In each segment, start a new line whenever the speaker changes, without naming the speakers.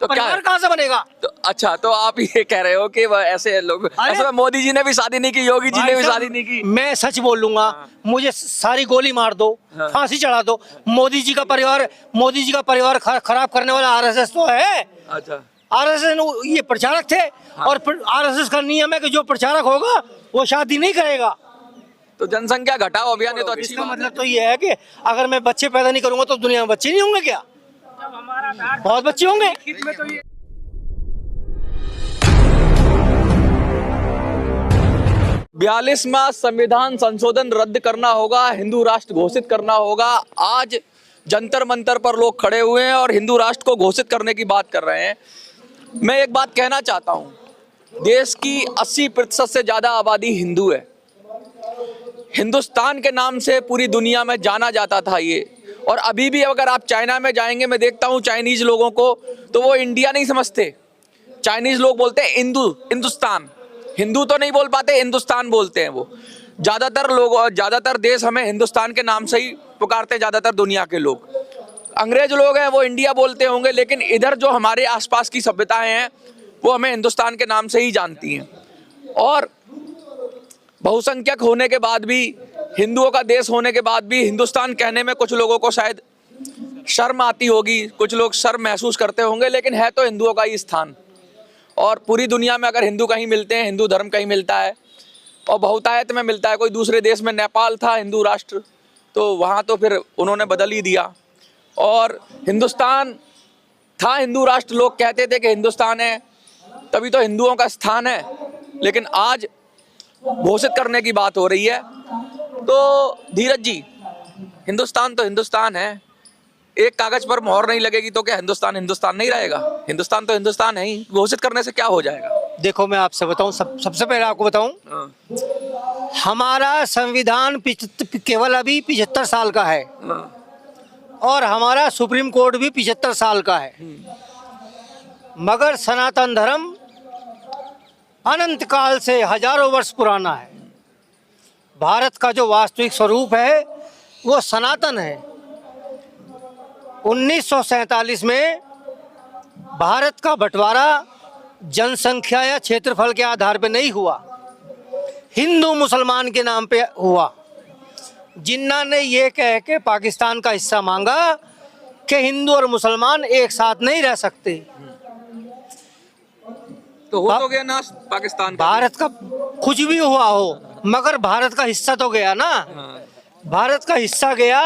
तो
परिवार कहाँ से बनेगा?
तो अच्छा, तो आप ये कह रहे हो कि ऐसे लोग, ऐसा मोदी जी ने भी शादी नहीं की, योगी जी ने भी शादी नहीं की।
मैं सच बोल लूंगा, मुझे सारी गोली मार दो, फांसी चढ़ा दो, मोदी जी का परिवार खराब करने वाला आरएसएस तो है।
अच्छा,
आरएसएस ये प्रचारक थे, और आरएसएस का नियम है कि जो प्रचारक होगा वो शादी नहीं करेगा।
तो जनसंख्या घटाओ अभियान, ये तो अच्छी
इसका
बात है।
मतलब तो ये है कि अगर मैं बच्चे पैदा नहीं करूंगा तो दुनिया में बच्चे नहीं होंगे क्या? बहुत बच्चे होंगे।
42वां संविधान संशोधन रद्द करना होगा, हिंदू राष्ट्र घोषित करना होगा। आज जंतर मंतर पर लोग खड़े हुए हैं और हिंदू राष्ट्र को घोषित करने की बात कर रहे हैं। मैं एक बात कहना चाहता हूं, देश की 80% से ज्यादा आबादी हिंदू है। हिंदुस्तान के नाम से पूरी दुनिया में जाना जाता था ये, और अभी भी अगर आप चाइना में जाएंगे, मैं देखता हूं चाइनीज लोगों को, तो वो इंडिया नहीं समझते। चाइनीज लोग बोलते हैं हिंदुस्तान, हिंदू तो नहीं बोल पाते, हिंदुस्तान बोलते हैं वो। ज्यादातर देश हमें हिंदुस्तान के नाम से ही पुकारते हैं, ज्यादातर दुनिया के लोग। अंग्रेज लोग हैं वो इंडिया बोलते होंगे, लेकिन इधर जो हमारे आसपास की सभ्यताएं हैं वो हमें हिंदुस्तान के नाम से ही जानती हैं। और बहुसंख्यक होने के बाद भी, हिंदुओं का देश होने के बाद भी हिंदुस्तान कहने में कुछ लोगों को शायद शर्म आती होगी, कुछ लोग शर्म महसूस करते होंगे, लेकिन है तो हिंदुओं का ही स्थान। और पूरी दुनिया में अगर हिंदू कहीं मिलते हैं, हिंदू धर्म कहीं मिलता है और बहुतायत में मिलता है। कोई दूसरे देश में, नेपाल था हिंदू राष्ट्र, तो वहाँ तो फिर उन्होंने बदल ही दिया। और हिंदुस्तान था हिंदू राष्ट्र, लोग कहते थे कि हिंदुस्तान है तभी तो हिंदुओं का स्थान है, लेकिन आज घोषित करने की बात हो रही है। तो धीरज जी, हिंदुस्तान तो हिंदुस्तान है, एक कागज पर मोहर नहीं लगेगी तो क्या हिंदुस्तान हिंदुस्तान नहीं रहेगा? हिंदुस्तान तो हिंदुस्तान है ही, घोषित करने से क्या हो जाएगा?
देखो मैं आपसे बताऊं, सबसे पहले आपको बताऊं, हमारा संविधान केवल अभी 75 साल का है, और हमारा सुप्रीम कोर्ट भी 75 साल का है। मगर सनातन धर्म अनंत काल से हजारों वर्ष पुराना है। भारत का जो वास्तविक स्वरूप है वो सनातन है। 1947 में भारत का बंटवारा जनसंख्या या क्षेत्रफल के आधार पर नहीं हुआ, हिंदू मुसलमान के नाम पे हुआ। जिन्ना ने ये कह के पाकिस्तान का हिस्सा मांगा कि हिंदू और मुसलमान एक साथ नहीं रह सकते।
तो हो तो गया ना पाकिस्तान का,
भारत का कुछ भी हुआ हो, मगर भारत का हिस्सा तो गया ना। भारत का हिस्सा गया,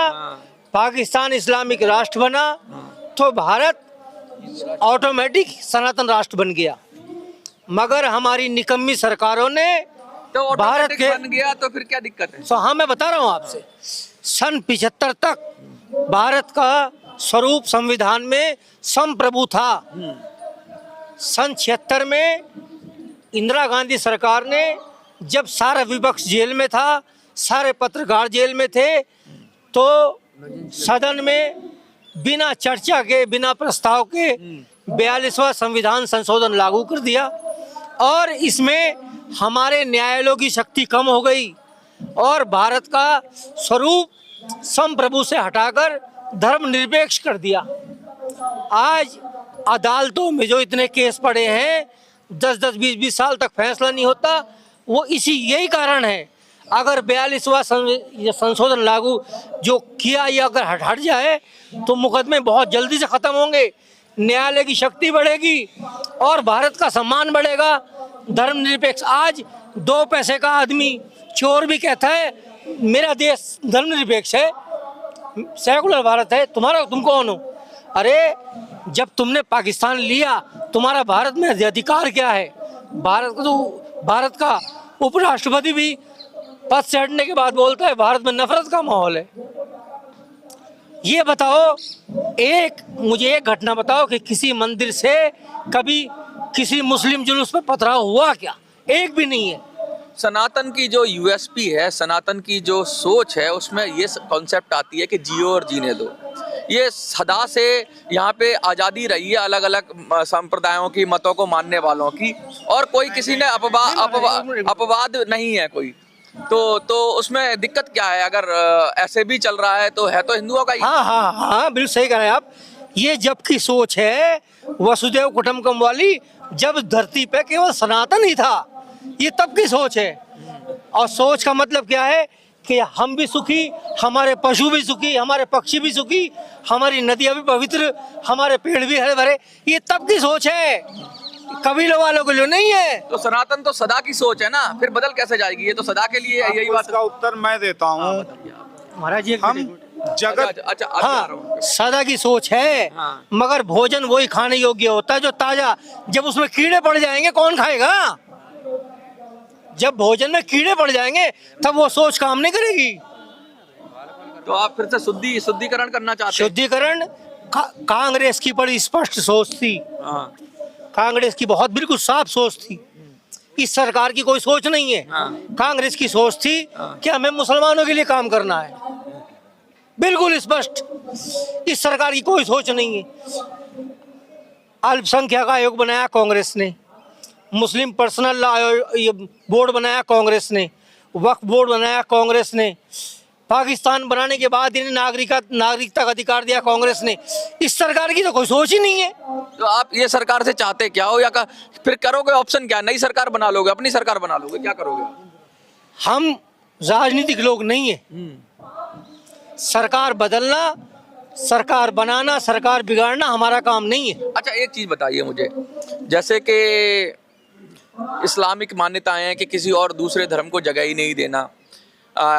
पाकिस्तान इस्लामिक राष्ट्र बना, तो भारत ऑटोमेटिक सनातन राष्ट्र बन गया। मगर हमारी निकम्मी सरकारों ने
तो
भारत के
बन गया, तो फिर क्या दिक्कत है?
तो हाँ, मैं बता रहा हूँ आपसे, सन 75 तक भारत का स्वरूप संविधान में संप्रभु था। सन 76 में इंदिरा गांधी सरकार ने, जब सारा विपक्ष जेल में था, सारे पत्रकार जेल में थे, तो सदन में बिना चर्चा के, बिना प्रस्ताव के 42वां संविधान संशोधन लागू कर दिया। और इसमें हमारे न्यायालयों की शक्ति कम हो गई और भारत का स्वरूप संप्रभु से हटाकर धर्मनिरपेक्ष कर दिया। आज अदालतों में जो इतने केस पड़े हैं, 10-10, 20-20 साल तक फैसला नहीं होता, वो यही कारण है। अगर 42वां संशोधन लागू जो किया, ये अगर हट जाए तो मुकदमे बहुत जल्दी से खत्म होंगे, न्यायालय की शक्ति बढ़ेगी और भारत का सम्मान बढ़ेगा। धर्मनिरपेक्ष, आज 2 पैसे का आदमी चोर भी कहता है मेरा देश धर्मनिरपेक्ष है, सेकुलर भारत है, तुम कौन हो? अरे जब तुमने पाकिस्तान लिया, तुम्हारा भारत में अधिकार क्या है? भारत का उपराष्ट्रपति भी पद से हटने के बाद बोलता है भारत में नफरत का माहौल है। ये बताओ, मुझे एक घटना बताओ कि किसी मंदिर से कभी किसी मुस्लिम जुलूस पे पथराव हुआ क्या? एक भी नहीं है।
सनातन की जो यूएसपी है, सनातन की जो सोच है, उसमें ये कॉन्सेप्ट आती है कि जियो और जीने दो। ये सदा से यहाँ पे आज़ादी रही है अलग अलग संप्रदायों की, मतों को मानने वालों की, और कोई किसी ने अपवाद नहीं है कोई। तो उसमें दिक्कत क्या है? अगर ऐसे भी चल रहा है तो हिंदुओं का ही।
हाँ, बिल्कुल सही कह रहे हैं आप। ये जबकि सोच है वसुदेव कुटुंबकम वाली, जब धरती पे केवल सनातन ही था। ये तब की सोच है। और सोच का मतलब क्या है कि हम भी सुखी, हमारे पशु भी सुखी, हमारे पक्षी भी सुखी, हमारी नदियां भी पवित्र, हमारे पेड़ भी हरे भरे। ये तब की सोच है, कबीलों वालों के लिए नहीं है।
तो सनातन तो सदा की सोच है ना, फिर बदल कैसे जाएगी? ये तो सदा के लिए है, यही बात
इसका उत्तर मैं देता हूँ।
महाराज ये
हम जगत
अच्छा अब जा रहा हूँ।
हाँ, सदा की सोच है।
हाँ।
मगर भोजन वही खाने योग्य होता है जो ताजा। जब उसमें कीड़े पड़ जाएंगे कौन खाएगा? जब भोजन में कीड़े पड़ जाएंगे तब वो सोच काम नहीं करेगी।
तो आप फिर से शुद्धिकरण करना चाहते हैं?
शुद्धिकरण कांग्रेस की बड़ी स्पष्ट सोच थी।
हाँ।
कांग्रेस की बहुत बिल्कुल साफ सोच थी। इस सरकार की कोई सोच नहीं है।
हाँ।
कांग्रेस की सोच थी कि हमें मुसलमानों के लिए काम करना है, बिल्कुल स्पष्ट। इस सरकार की कोई सोच नहीं है। अल्पसंख्यक आयोग बनाया कांग्रेस ने, मुस्लिम पर्सनल ये बोर्ड बनाया कांग्रेस ने, वक्फ बोर्ड बनाया कांग्रेस ने, पाकिस्तान बनाने के बाद इन्हें नागरिकता का अधिकार दिया कांग्रेस ने। इस सरकार की तो कोई सोच ही नहीं है।
तो आप ये सरकार से चाहते क्या हो, या फिर करोगे ऑप्शन क्या? नई सरकार बना लोगे, अपनी सरकार बना लोगे, क्या करोगे?
हम राजनीतिक लोग नहीं है। सरकार बदलना, सरकार बनाना, सरकार बिगाड़ना हमारा काम नहीं है।
अच्छा एक चीज बताइए मुझे, जैसे कि इस्लामिक मान्यताएं हैं कि किसी और दूसरे धर्म को जगह ही नहीं देना।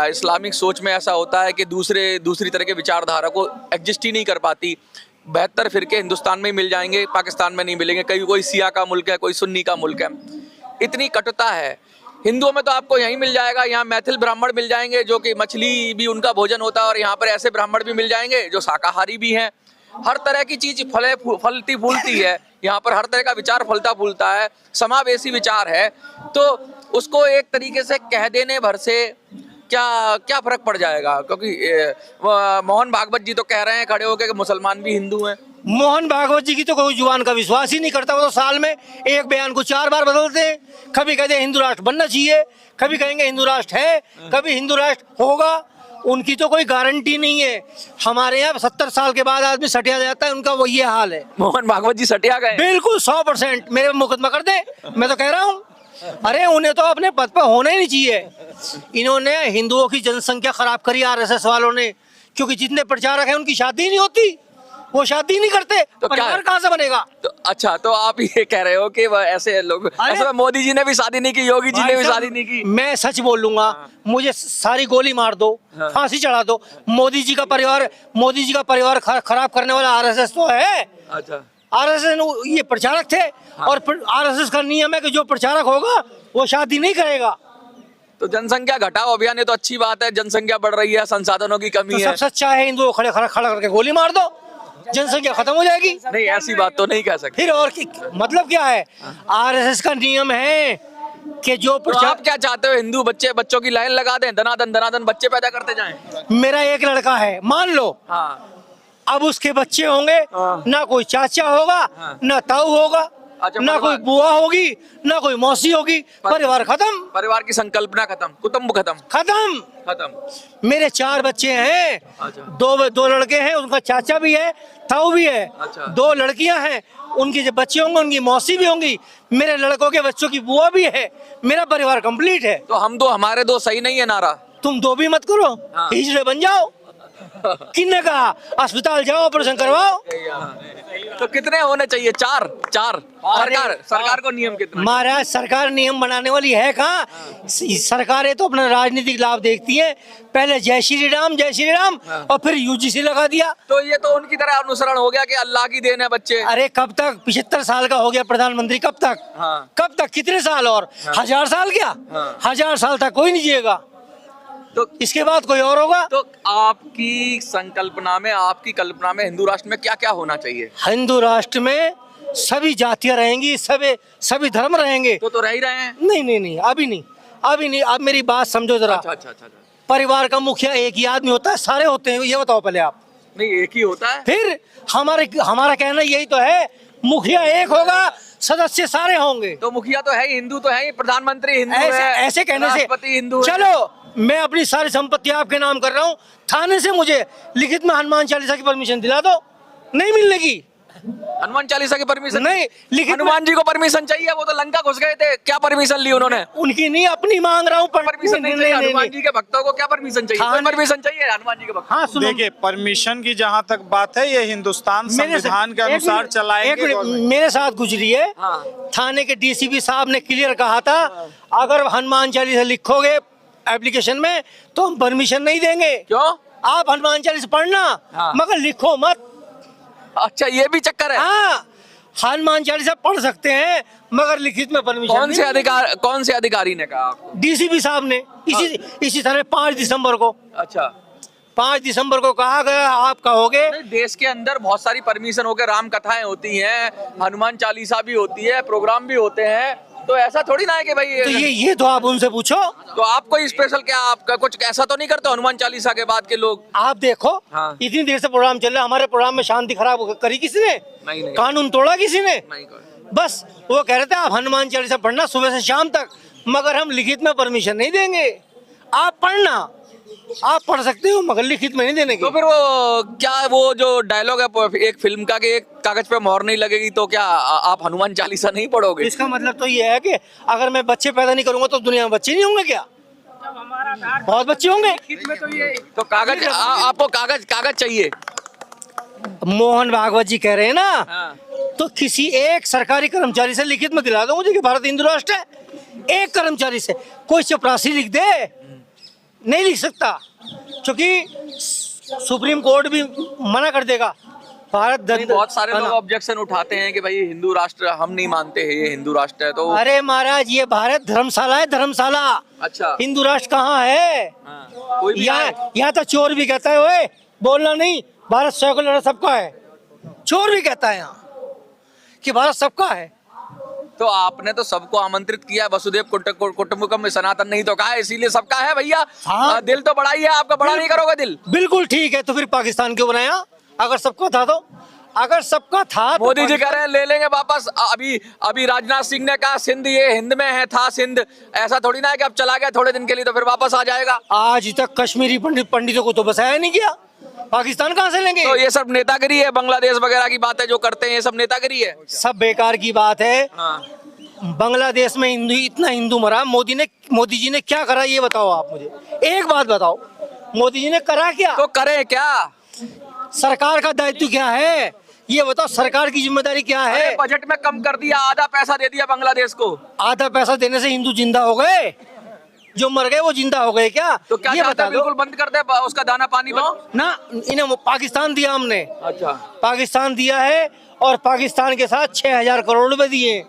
इस्लामिक सोच में ऐसा होता है कि दूसरी तरह के विचारधारा को एग्जिस्ट ही नहीं कर पाती। 72 फिरके हिंदुस्तान में ही मिल जाएंगे, पाकिस्तान में नहीं मिलेंगे। कहीं कोई सिया का मुल्क है, कोई सुन्नी का मुल्क है। इतनी कटुता है। हिंदुओं में तो आपको यहीं मिल जाएगा, यहाँ मैथिल ब्राह्मण मिल जाएंगे जो कि मछली भी उनका भोजन होता है, और यहाँ पर ऐसे ब्राह्मण भी मिल जाएंगे जो शाकाहारी भी हैं। हर तरह की चीज फलती फूलती है यहाँ पर, हर तरह का विचार फलता फूलता है, समावेशी विचार है। तो उसको एक तरीके से कह देने भर से क्या फर्क पड़ जाएगा? क्योंकि मोहन भागवत जी तो कह रहे हैं खड़े होकर कि मुसलमान भी हिंदू हैं।
मोहन भागवत जी की तो कोई जुबान का विश्वास ही नहीं करता। वो तो साल में एक बयान को 4 बार बदलते हैं। कभी कहते हैं हिंदू राष्ट्र बनना चाहिए, कभी कहेंगे हिंदू राष्ट्र है, कभी हिंदू राष्ट्र होगा। उनकी तो कोई गारंटी नहीं है। हमारे यहाँ 70 साल के बाद आदमी सटिया जाता है, उनका वो ये हाल है।
मोहन भागवत जी सटिया गए
बिल्कुल 100%। मेरे मुकदमा कर दे, मैं तो कह रहा हूँ। अरे उन्हें तो अपने पद पर होना ही नहीं चाहिए। इन्होंने हिंदुओं की जनसंख्या खराब करी आरएसएस वालों ने, क्योंकि जितने प्रचारक हैं उनकी शादी नहीं होती, वो शादी नहीं करते,
तो
परिवार कहाँ से बनेगा?
तो अच्छा, तो आप ये कह रहे हो कि ऐसे लोग, ऐसे मोदी जी ने भी शादी नहीं की, योगी जी ने भी शादी नहीं की।
मैं सच बोल लूंगा, मुझे सारी गोली मार दो, फांसी चढ़ा दो, मोदी जी का परिवार खराब करने वाला आरएसएस तो है।
अच्छा,
आरएसएस ये प्रचारक थे। और आरएसएस का नियम है कि जो प्रचारक होगा वो शादी नहीं करेगा।
तो जनसंख्या घटाओ अभियान, ये तो अच्छी बात है। जनसंख्या बढ़ रही है, संसाधनों की कमी
तो
है।
सब सच्चा है, हिंदुओं खड़ा करके गोली मार दो, जनसंख्या खत्म हो जाएगी।
नहीं, ऐसी बात तो नहीं कह सकते।
फिर और मतलब क्या है? आरएसएस का नियम है कि जो
तो आप क्या चाहते हो? हिंदू बच्चों की लाइन लगा दें, दनादन बच्चे पैदा करते जाएं?
मेरा एक लड़का है, मान लो,
हाँ।
अब उसके बच्चे होंगे,
हाँ।
ना कोई चाचा होगा,
हाँ।
ना ताऊ होगा,
अच्छा,
ना कोई बुआ होगी, ना कोई मौसी होगी, परिवार खत्म।
परिवार की संकल्पना खत्म, कुटुंब खत्म।
मेरे 4 बच्चे हैं।
अच्छा।
दो लड़के हैं, उनका चाचा भी है, ताऊ भी है।
अच्छा।
2 लड़कियां हैं, उनके जो बच्चे होंगे उनकी मौसी भी होंगी, मेरे लड़कों के बच्चों की बुआ भी है। मेरा परिवार कंप्लीट है।
तो हमारे 2 सही नहीं है नारा?
तुम 2 भी मत करो,
हाँ।
हिजड़े बन जाओ। किसने कहा? अस्पताल जाओ, ऑपरेशन करवाओ।
तो कितने होने चाहिए? 4? सरकार को नियम कितना?
महाराज, सरकार नियम बनाने वाली है कहाँ? सरकारें तो अपना राजनीतिक लाभ देखती हैं। पहले जय श्री राम और फिर यूजीसी लगा दिया।
तो ये तो उनकी तरह अनुसरण हो गया कि अल्लाह की देन है बच्चे।
अरे कब तक? 75 साल का हो गया प्रधानमंत्री, कब तक?
हाँ।
कब तक? कितने साल और? 1000 साल क्या?
हाँ।
1000 साल तक कोई नहीं जिएगा,
तो
इसके बाद कोई और होगा।
तो आपकी संकल्पना में, आपकी कल्पना में हिंदू राष्ट्र में क्या क्या होना चाहिए?
हिंदू राष्ट्र में सभी जातियां रहेंगी, सभी धर्म रहेंगे।
तो रह ही रहे हैं।
नहीं, अभी नहीं। अब मेरी बात समझो जरा।
अच्छा।
परिवार का मुखिया एक ही आदमी होता है, सारे होते हैं? ये बताओ पहले आप।
नहीं, एक ही होता है।
फिर हमारा कहना यही तो है, मुखिया एक होगा, सदस्य सारे होंगे।
तो मुखिया तो है ही, हिंदू तो है ही, प्रधानमंत्री हिंदू है,
ऐसे कहने से
राष्ट्रपति हिंदू है।
चलो, मैं अपनी सारी संपत्ति आपके नाम कर रहा हूँ, थाने से मुझे लिखित में हनुमान चालीसा की परमिशन दिला दो। नहीं मिलने की,
हनुमान चालीसा की परमिशन
नहीं, लिखित में-
हनुमान जी को परमिशन चाहिए, वो तो लंका घुस गए थे, क्या परमिशन ली उन्होंने?
उनकी नहीं, अपनी मांग रहा हूँ
परमिशन नहीं चाहिए हनुमान जी के भक्तों को, क्या परमिशन चाहिए? कोई परमिशन चाहिए हनुमान जी के भक्तों
हाँ सुनो,
देखिए, परमिशन की जहाँ तक बात है, ये हिंदुस्तान संविधान के अनुसार चलाएंगे गवर्नमेंट।
मेरे साथ गुजरी है।
हाँ।
थाने के डीसीपी साहब ने क्लियर कहा था, अगर हनुमान चालीसा लिखोगे एप्लीकेशन में तो हम परमिशन नहीं देंगे।
क्यों?
आप हनुमान चालीसा पढ़ना,
हाँ।
मगर लिखो मत।
अच्छा, ये भी चक्कर है।
हाँ, हनुमान चालीसा पढ़ सकते हैं मगर लिखित में परमिशन
कौन से अधिकारी ने कहा आपको?
डीसीपी साहब ने इसी तरह 5 दिसंबर को
अच्छा,
5 दिसंबर को कहा गया, आप कहोगे।
नहीं, देश के अंदर बहुत सारी परमिशन हो गए, राम कथाएं होती हैं, हनुमान चालीसा भी होती है, प्रोग्राम भी होते हैं, तो ऐसा थोड़ी ना है कि भाई
तो ये तो आप उनसे पूछो।
तो आप कोई स्पेशल क्या, आपका कुछ ऐसा तो नहीं करते हनुमान चालीसा के बाद के लोग?
आप देखो,
हाँ।
इतनी देर से प्रोग्राम चल रहा है, हमारे प्रोग्राम में शांति खराब करी किसने?
नहीं।
कानून तोड़ा किसी ने?
नहीं।
बस वो कह रहे थे आप हनुमान चालीसा पढ़ना सुबह से शाम तक, मगर हम लिखित में परमिशन नहीं देंगे। आप पढ़ना, आप पढ़ सकते हो मगर लिखित में नहीं देने
तो
की।
फिर वो क्या, वो जो डायलॉग है एक फिल्म का कि एक कागज पे मोहर नहीं लगेगी, तो क्या आप हनुमान चालीसा नहीं पढ़ोगे?
इसका मतलब तो ये है कि अगर मैं बच्चे पैदा नहीं करूंगा तो दुनिया में बच्चे नहीं होंगे क्या? बहुत बच्चे होंगे।
तो कागज आपको कागज चाहिए?
मोहन भागवत जी कह रहे हैं ना,
हाँ।
तो किसी एक सरकारी कर्मचारी से लिखित में दिला दो मुझे कि भारत हिंदू राष्ट्र है। एक कर्मचारी से, कोई चपरासी लिख दे, नहीं लिख सकता, क्योंकि सुप्रीम कोर्ट भी मना कर देगा। भारत
बहुत सारे लोग ऑब्जेक्शन उठाते हैं कि भाई हिंदू राष्ट्र हम नहीं मानते हैं, ये हिंदू राष्ट्र है। तो
अरे महाराज, ये भारत धर्मशाला है, धर्मशाला।
अच्छा,
हिंदू राष्ट्र कहाँ है?
कोई भी आए।
यहाँ तो चोर भी कहता है, ओए बोलना नहीं, भारत सेकुलर है, सबका है। चोर भी कहता है यहाँ कि भारत सबका है।
तो आपने तो सबको आमंत्रित किया, वसुदेव कुटुंबकम में सनातन नहीं तो कहा है, इसीलिए सबका है भैया।
हाँ।
दिल तो बड़ा ही है आपका, बड़ा नहीं करोगे दिल?
बिल्कुल ठीक है, तो फिर पाकिस्तान क्यों बनाया? अगर सबका था तो, अगर सबका था तो
मोदी जी कह रहे हैं ले लेंगे वापस। अभी राजनाथ सिंह ने कहा सिंध ये हिंद में है, था सिंध, ऐसा थोड़ी ना है कि अब चला गया थोड़े दिन के लिए तो फिर वापस आ जाएगा।
आज तक कश्मीरी पंडितों को तो बसाया नहीं गया, पाकिस्तान कहाँ से लेंगे?
तो ये सब नेतागिरी है, बांग्लादेश वगैरह की बातें जो करते हैं ये सब नेतागिरी है।
सब बेकार की बात है।
हाँ।
बांग्लादेश में इतना हिंदू मरा, मोदी जी ने क्या करा ये बताओ आप मुझे, एक बात बताओ, मोदी जी ने करा क्या?
तो करें क्या?
सरकार का दायित्व क्या है ये बताओ, सरकार की जिम्मेदारी क्या है?
अरे बजट में कम कर दिया, आधा पैसा दे दिया बांग्लादेश को।
आधा पैसा देने से हिंदू जिंदा हो गए? जो मर गए वो जिंदा हो गए क्या?
तो क्या
ये बता दो।
बिल्कुल बंद कर दे उसका दाना पानी
ना, इन्हें पाकिस्तान दिया हमने।
अच्छा,
पाकिस्तान दिया है, और पाकिस्तान के साथ 6,000 करोड़ रुपए दिए,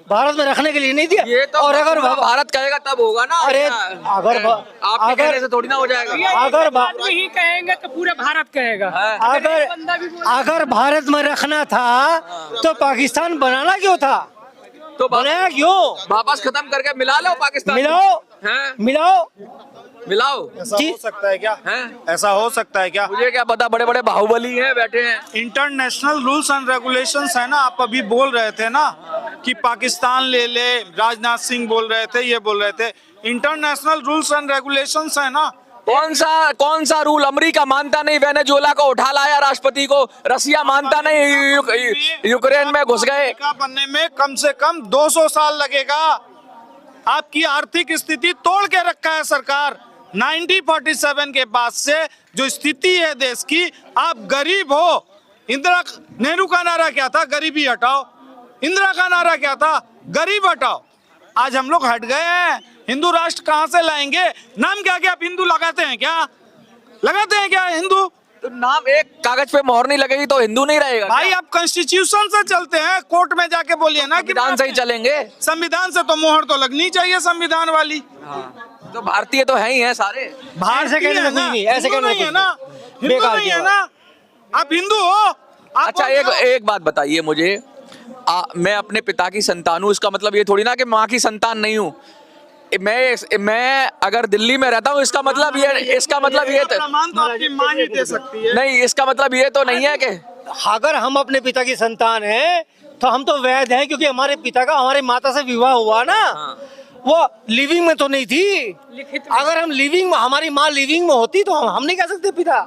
भारत में रखने के लिए नहीं दिया।
ये तो
और अगर
भारत कहेगा तब होगा ना।
अरे
आपके कहने से थोड़ी ना हो जाएगा।
अगर
ही कहेंगे तो पूरा भारत कहेगा।
अगर भारत में रखना था तो पाकिस्तान बनाना क्यों था?
तो
बनाया क्यों?
वापस खत्म करके मिला लो पाकिस्तान। मिलाओ।
ऐसा हो सकता है क्या?
हैं?
ऐसा हो सकता है क्या?
मुझे क्या पता, बड़े बड़े बाहुबली हैं बैठे हैं।
इंटरनेशनल रूल्स एंड रेगुलेशंस है ना, आप अभी बोल रहे थे ना कि पाकिस्तान ले ले, राजनाथ सिंह बोल रहे थे, ये बोल रहे थे, इंटरनेशनल रूल्स एंड रेगुलेशंस है ना।
कौन सा रूल? अमेरिका मानता नहीं, वेनेजुएला को उठा लाया राष्ट्रपति को, रसिया मानता नहीं, यूक्रेन में घुस गए।
बनने में कम से कम 200 साल लगेगा। आपकी आर्थिक स्थिति तोड़ के रखा है सरकार। 1947 के बाद से जो स्थिति है देश की, आप गरीब हो। इंदिरा नेहरू का नारा क्या था? गरीबी हटाओ। इंदिरा का नारा क्या था? गरीब हटाओ। आज हम लोग हट गए हैं। हिंदू राष्ट्र कहाँ से लाएंगे? नाम क्या क्या आप हिंदू लगाते हैं क्या? लगाते हैं क्या हिंदू?
तो नाम एक कागज पे मोहर नहीं लगेगी तो हिंदू नहीं रहेगा
भाई? आप कॉन्स्टिट्यूशन से चलते हैं, कोर्ट में जाके बोलिए ना कि
संविधान से ही चलेंगे।
संविधान से तो मोहर तो लगनी चाहिए, संविधान वाली।
तो भारतीय तो है ही हैं सारे।
ऐसे कहने में कुछ नहीं, ऐसे कहने में
है ना, हिंदू
बेकार
नहीं
की
है
बात।
ना, आप हिंदू हो। आप
अच्छा, एक बात बताइए मुझे, मैं अपने पिता की संतान हूँ, इसका मतलब ये थोड़ी ना कि माँ की संतान नहीं हूँ। मैं अगर दिल्ली में रहता हूँ, इसका मतलब ये
प्रमाण तो आपकी माँ ही दे सकती है।
नहीं, इसका मतलब ये तो नहीं है कि
अगर हम अपने पिता की संतान हैं तो हम तो वैध हैं, क्योंकि हमारे पिता का हमारी माता से विवाह हुआ ना। वो लिविंग में तो नहीं थी। अगर हम लिविंग में, हमारी माँ लिविंग में होती तो हम नहीं कह सकते पिता।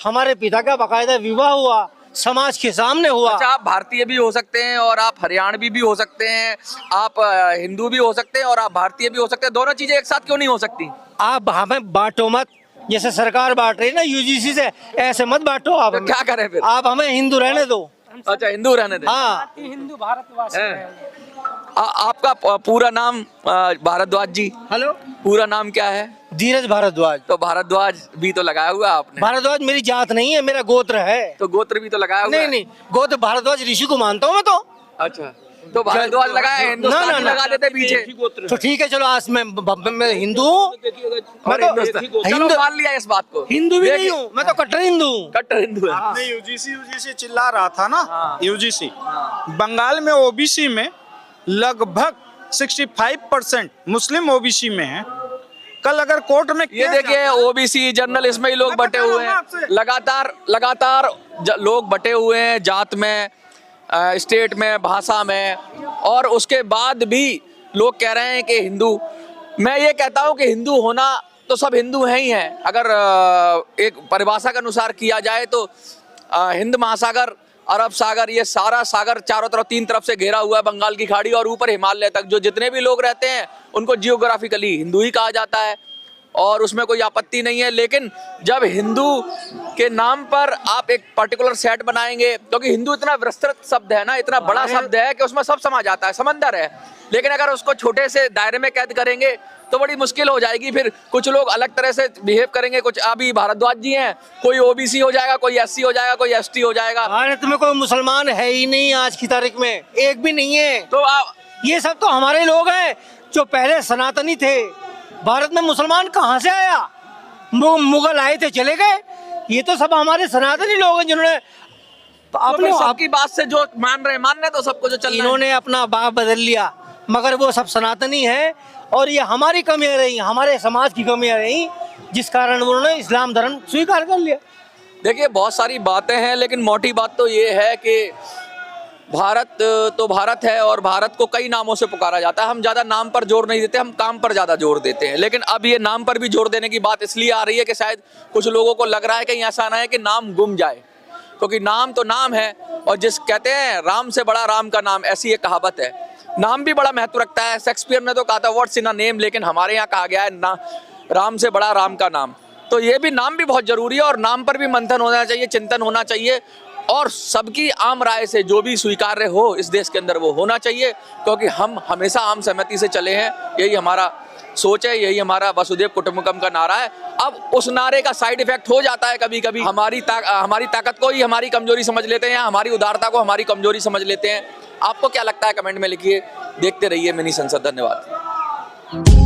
हमारे पिता का बाकायदा विवाह हुआ, समाज के सामने हुआ।
अच्छा, आप भारतीय भी हो सकते हैं और आप हरियाणवी भी हो सकते हैं, आप हिंदू भी हो सकते हैं और आप भारतीय भी हो सकते हैं। दोनों चीजें एक साथ क्यों नहीं हो सकती?
आप हमें बांटो मत, जैसे सरकार बांट रही है ना यूजीसी से, ऐसे मत बांटो आप
तो
हमें।
क्या करें फिर?
आप हमें हिंदू रहने दो।
अच्छा, हिंदू रहने दें।
हाँ,
हिंदू भारतवासी
हैं?
है।
आपका पूरा नाम भारद्वाज जी,
हेलो,
पूरा नाम क्या है?
धीरज भारद्वाज।
तो भारद्वाज भी तो लगाया हुआ है आपने।
भारद्वाज मेरी जात नहीं है, मेरा गोत्र है।
तो गोत्र भी तो लगाया हुआ
नहीं
है।
नहीं, गोत्र भारद्वाज ऋषि को मानता हूँ मैं तो।
अच्छा, तो भारद्वाज लगाया, हिंदुस्तानी
ना।
लगा देते पीछे।
तो ठीक है, चलो आज मैं हिंदू हूँ, मैं
और
तो
हिंदुस्तान, चलो
हिंदू
मान लिया इस बात को।
हिंदू भी नहीं
देखिए,
हूँ, मैं तो कट्टर हिंदू हूँ।
कट्टर हिंदू है।
आपने यूजीसी चिल्ला रहा था ना, यूजीसी बंगाल में ओबीसी में लगभग 65% मुस्लिम ओबीसी में है। कल अगर कोर्ट में
ये
केस
देखिए,
जाता है-
ओबीसी जर्नल, इसमें ही लोग
मैं
बटे
बता रहा
हुए
हूं ना
हैं।
आपसे।
लगातार लोग बटे हुए हैं, जात में, स्टेट में, भाषा में, और उसके बाद भी लोग कह रहे हैं कि हिंदू। मैं ये कहता हूं कि हिंदू होना तो सब हिंदू हैं ही हैं। अगर एक परिभाषा के अनुसार किया जाए तो हिंद महासागर, अरब सागर, ये सारा सागर चारों तरफ, 3 तरफ से घेरा हुआ है, बंगाल की खाड़ी और ऊपर हिमालय तक। जो जितने भी लोग रहते हैं उनको जियोग्राफिकली हिंदू ही कहा जाता है और उसमें कोई आपत्ति नहीं है। लेकिन जब हिंदू के नाम पर आप एक पर्टिकुलर सेट बनाएंगे, क्योंकि हिंदू इतना विस्तृत शब्द है ना, इतना बड़ा शब्द है कि उसमें सब समा जाता है, समंदर है। लेकिन अगर उसको छोटे से दायरे में कैद करेंगे तो बड़ी मुश्किल हो जाएगी। फिर कुछ लोग अलग तरह से बिहेव करेंगे। कुछ अभी भारद्वाज जी हैं, कोई ओबीसी हो जाएगा, कोई एससी हो जाएगा, कोई एसटी हो जाएगा।
भारत में कोई मुसलमान है ही नहीं आज की तारीख में, एक भी नहीं है।
तो आप,
ये सब तो हमारे लोग हैं जो पहले सनातनी थे। भारत में मुसलमान कहाँ से आया? मुगल आए थे, चले गए। ये तो सब हमारे सनातनी लोग हैं जिन्होंने
अपने सबकी बात से जो मान रहे तो सबको जो चल रहा है।
इन्होंने अपना बाप बदल लिया, मगर वो सब सनातनी है। और ये हमारी कमियां रही, हमारे समाज की कमियां रही, जिस कारण उन्होंने इस्लाम धर्म स्वीकार कर लिया।
देखिए, बहुत सारी बातें हैं, लेकिन मोटी बात तो ये है कि भारत तो भारत है और भारत को कई नामों से पुकारा जाता है। हम ज़्यादा नाम पर जोर नहीं देते, हम काम पर ज़्यादा जोर देते हैं। लेकिन अब ये नाम पर भी जोर देने की बात इसलिए आ रही है कि शायद कुछ लोगों को लग रहा है कहीं ऐसा ना है कि नाम गुम जाए, क्योंकि नाम तो नाम है। और जिस कहते हैं राम से बड़ा राम का नाम, ऐसी एक कहावत है। नाम भी बड़ा महत्व रखता है। शेक्सपियर ने तो कहा था व्हाट्स इन अ नेम, लेकिन हमारे यहाँ कहा गया है ना, राम से बड़ा राम का नाम। तो ये भी नाम भी बहुत जरूरी है और नाम पर भी मंथन होना चाहिए, चिंतन होना चाहिए और सबकी आम राय से जो भी स्वीकार्य हो इस देश के अंदर वो होना चाहिए, क्योंकि हम हमेशा आम सहमति से चले हैं। यही हमारा सोच है, यही हमारा वसुधैव कुटुंबकम का नारा है। अब उस नारे का साइड इफेक्ट हो जाता है कभी कभी। हमारी ताकत को ही हमारी कमजोरी समझ लेते हैं, हमारी उदारता को हमारी कमजोरी समझ लेते हैं। आपको क्या लगता है कमेंट में लिखिए। देखते रहिए मिनी संसद। धन्यवाद।